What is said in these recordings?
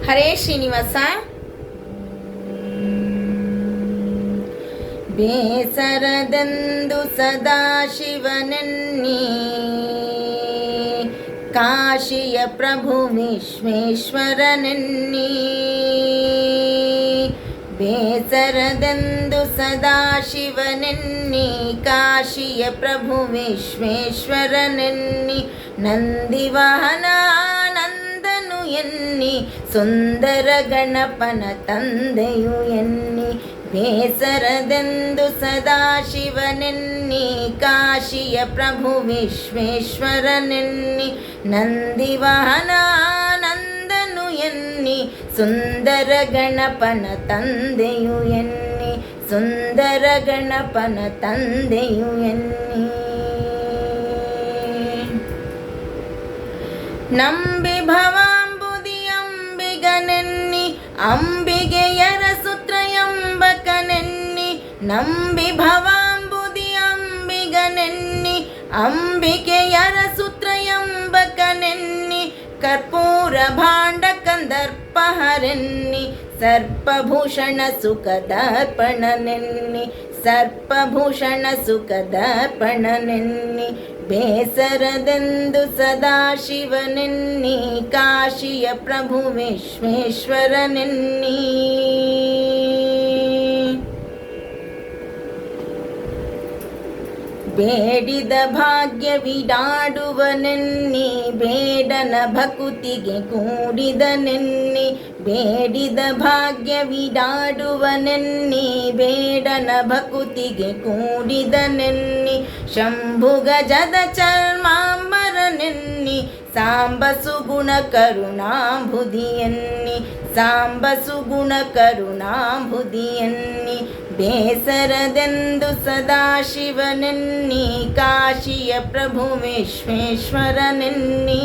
ಹರೇ ಶ್ರೀನಿವಾಸ. ಬೇಸರದೆಂದು ಸದಾಶಿವನೆನ್ನಿ ಕಾಶಿಯ ಪ್ರಭು ವಿಶ್ವೇಶ್ವರನೆನ್ನಿ. ಬೇಸರದೆಂದು ಸದಾಶಿವನೆನ್ನಿ ಕಾಶಿಯ ಪ್ರಭು ವಿಶ್ವೇಶ್ವರನೆನ್ನಿ. ನಂದಿವಾಹನ ಆನಂದನು ಎನ್ನಿ ಸುಂದರ ಗಣಪನ ತಂದೆಯು ಎನ್ನಿ. ಬೇಸರದೆಂದು ಸದಾಶಿವನೆನ್ನಿ ಕಾಶಿಯ ಪ್ರಭು ವಿಶ್ವೇಶ್ವರನೆನ್ನಿ. ನಂದಿವಾಹನ ಆನಂದನು ಎನ್ನಿ ಸುಂದರ ಗಣಪನ ತಂದೆಯು ಎನ್ನಿ. ಸುಂದರ ಗಣಪನ ತಂದೆಯು ಎನ್ನಿ. ನಂಬಿ ಭವಾಂಬುದಿ ಅಂಬಿಗನೆನ್ನಿ ಅಂಬಿಗೆಯರ ಸುತ್ರಯಂಬಕನೆನ್ನಿ. ನಂಬಿ ಭವಾಂಬುದಿ ಅಂಬಿಗನೆನ್ನಿ ಅಂಬಿಕೆಯರ ಸುತ್ರಯಂಬಕನೆನ್ನಿ. ಕರ್ಪೂರ ಭಾಂಡ ಕಂದರ್ಪಹರೆನ್ನಿ ಸರ್ಪಭೂಷಣ ಸುಖದರ್ಪಣನೆನ್ನಿ. ಸರ್ಪಭೂಷಣ ಸುಖದರ್ಪಣನೆನ್ನಿ. ಬೇಸರದೆಂದು ಸದಾಶಿವನೆನ್ನಿ ಕಾಶಿಯ ಪ್ರಭು ವಿಶ್ವೇಶ್ವರನೆನ್ನಿ. ಬೇಡಿದ ಭಾಗ್ಯವಿಡಾಡುವನೆನ್ನಿ ಬೇಡನ ಭಕುತಿಗೆ ಕೂಡಿದನೆನ್ನಿ. ಬೇಡಿದ ಭಾಗ್ಯವಿಡಾಡುವನೆನ್ನಿ ಬೇಡನ ಭಕುತಿಗೆ ಕೂಡಿದನೆನ್ನಿ. ಶಂಭುಗಜದ ಚರ್ಮಾಂಬರನೆನ್ನಿ ಸಾಂಬ ಸುಗುಣ ಕರುಣಾಂಬುದಿಯನ್ನಿ. ಸಾಂಬ ಸುಗುಣ ಕರುಣಾಂಬುದಿಯನ್ನಿ. ಬೇಸರದೆಂದು ಸದಾಶಿವನೆನ್ನಿ ಕಾಶಿಯ ಪ್ರಭು ವಿಶ್ವೇಶ್ವರನೆನ್ನಿ.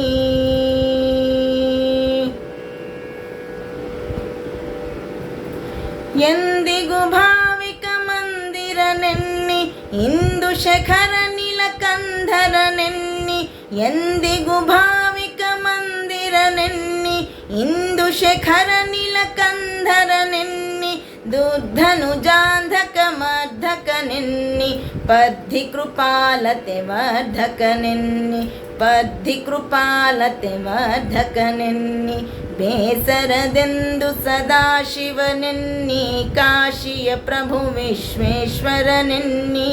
ಎಂದಿಗೂ ಭಾವಿಕ ಮಂದಿರನೆನ್ನಿ ಇಂದು ಶೇಖರ ನೀಲಕಂಧರನೆನ್ನಿ. ಎಂದಿಗೂ ಭಾವಿಕ ಮಂದಿರನೆನ್ನಿ ಇಂದು ಶೇಖರ ನೀಲಕಂಧರನೆನ್ನಿ. ದುರ್ಧನುಜಾಂಧಕ ಮರ್ಧಕನೆನ್ನಿ ಪದ್ಧಿ ಕೃಪಾಲತೆ ವರ್ಧಕನೆನ್ನಿ. ಪದ್ಧಿ ಕೃಪಾಲತೆ ವರ್ಧಕನೆನ್ನಿ. ಬೇಸರದೆಂದು ಸದಾಶಿವನೆನ್ನಿ ಕಾಶಿಯ ಪ್ರಭು ವಿಶ್ವೇಶ್ವರನೆನ್ನಿ.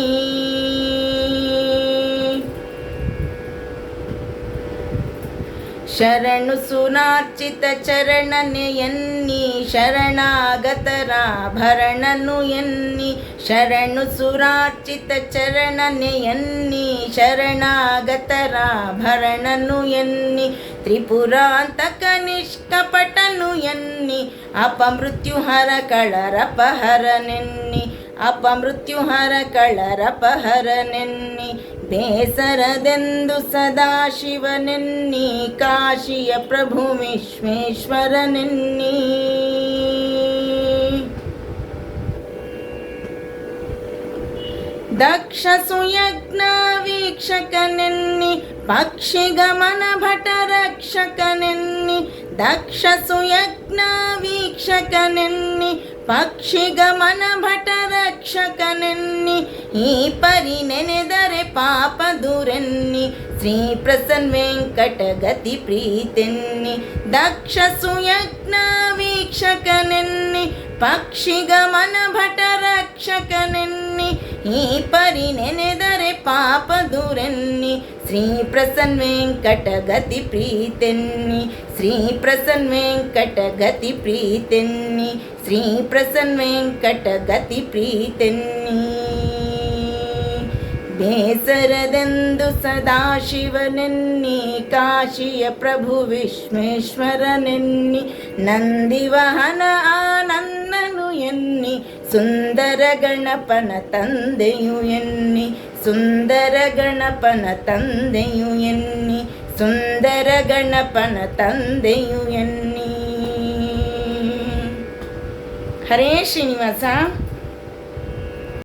ಶರಣು ಸುನಾರ್ಚಿತ ಚರಣನೆ ಎನ್ನಿ ಶರಣಾಗತರಾಭರಣನು ಎನ್ನಿ. ಶರಣು ಸುರಾರ್ಚಿತ ಚರಣನೆ ಎನ್ನಿ ಶರಣಾಗತರಾಭರಣನು ಎನ್ನಿ. ತ್ರಿಪುರಾಂತಕ ನಿಷ್ಕಪಟನು ಎನ್ನಿ ಅಪಮೃತ್ಯುಹರ ಕಳರಪಹರನೆನ್ನಿ. ಅಪಮೃತ್ಯುಹರ ಕಳರಪಹರನೆನ್ನಿ. ಬೇಸರದೆಂದು ಸದಾಶಿವನೆನ್ನಿ ಕಾಶಿಯ ಪ್ರಭು ವಿಶ್ವೇಶ್ವರನೆನ್ನಿ. ದಕ್ಷ ಸುಯಜ್ಞ ವೀಕ್ಷಕನೆನ್ನಿ ಪಕ್ಷಿಗಮನ ಭಟ ರಕ್ಷಕನೆನ್ನಿ. ದಕ್ಷ ಸುಯಜ್ಞ ವೀಕ್ಷಕನೆನ್ನಿ ಪಕ್ಷಿಗಮನ ಭಟ ರಕ್ಷಕನೆನ್ನಿ. ಈ ಪರಿ ನೆನೆದರೆ ಪಾಪ ದೂರೆನ್ನಿ ಶ್ರೀ ಪ್ರಸನ್ನ ವೆಂಕಟ ಗತಿ ಪ್ರೀತೆನ್ನಿ. ದಕ್ಷ ಸುಯಜ್ಞ ವೀಕ್ಷಕನೆನ್ನಿ ಪಕ್ಷಿಗಮನ ಭಟ ರಕ್ಷಕನೆನ್ನಿ. ಈ ಪರಿ ನೆನೆದರೆ ಪಾಪ ದೂರೆನ್ನಿ ಶ್ರೀ ಪ್ರಸನ್ನ ವೆಂಕಟ ಗತಿ ಪ್ರೀತೆನ್ನಿ. ಶ್ರೀ ಪ್ರಸನ್ನ ವೆಂಕಟ ಗತಿ ಪ್ರೀತೆನ್ನಿ. ಶ್ರೀ ಪ್ರಸನ್ನ ವೆಂಕಟ ಗತಿ ಪ್ರೀತೆನ್ನಿ. ಬೇಸರದೆಂದು ಸದಾಶಿವನೆನ್ನಿ ಕಾಶಿಯ ಪ್ರಭು ವಿಶ್ವೇಶ್ವರನೆನ್ನಿ. ನಂದಿವಾಹನ ಆನಂದನು ಎನ್ನಿ ಸುಂದರ ಗಣಪನ ತಂದೆಯು ಎನ್ನಿ. ಸುಂದರ ಗಣಪನ ತಂದೆಯು ಎನ್ನಿ. ಸುಂದರ ಗಣಪನ ತಂದೆಯು ಎನ್ನಿ. ಹರೇ ಶ್ರೀನಿವಾಸ.